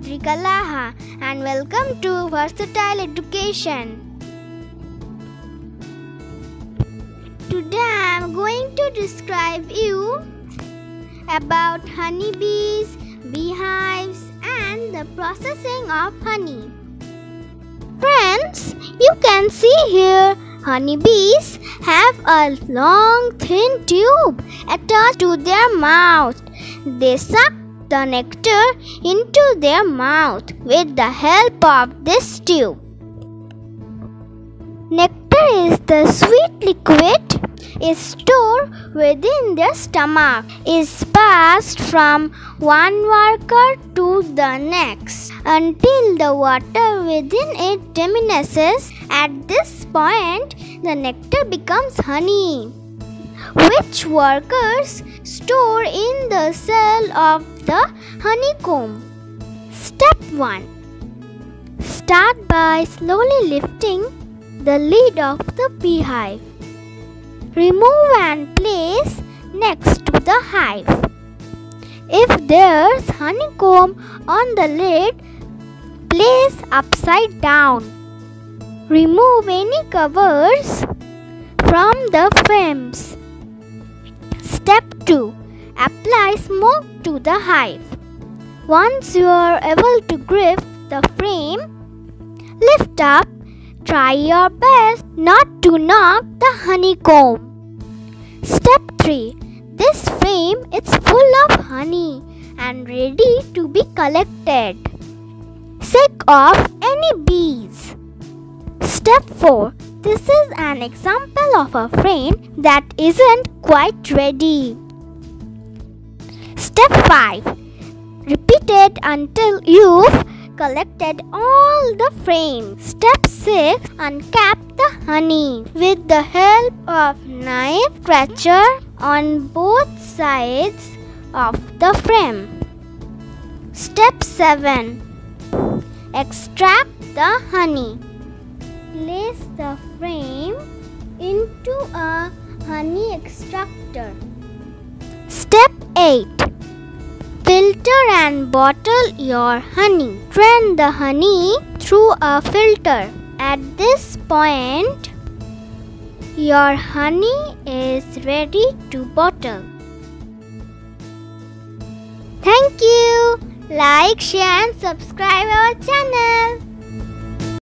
Laha and welcome to Versatile Education. Today I am going to describe you about honeybees, beehives and the processing of honey. Friends, you can see here honeybees have a long thin tube attached to their mouth. They suck the nectar into their mouth with the help of this tube. Nectar is the sweet liquid is stored within their stomach, is passed from one worker to the next until the water within it diminishes. At this point, the nectar becomes honey, which workers store in the cell of the honeycomb. Step 1. Start by slowly lifting the lid of the beehive. Remove and place next to the hive. If there's honeycomb on the lid, place upside down. Remove any covers from the frames. Step 2. Apply smoke to the hive. Once you are able to grip the frame, lift up. Try your best not to knock the honeycomb. Step 3. This frame is full of honey and ready to be collected. Shake off any bees. Step 4. This is an example of a frame that isn't quite ready. Step 5. Repeat it until you've collected all the frames. Step 6. Uncap the honey with the help of knife scratcher on both sides of the frame. Step 7. Extract the honey. Place the frame into a honey extractor. Step 8. Filter and bottle your honey. Drain the honey through a filter. At this point, your honey is ready to bottle. Thank you. Like, share and subscribe our channel.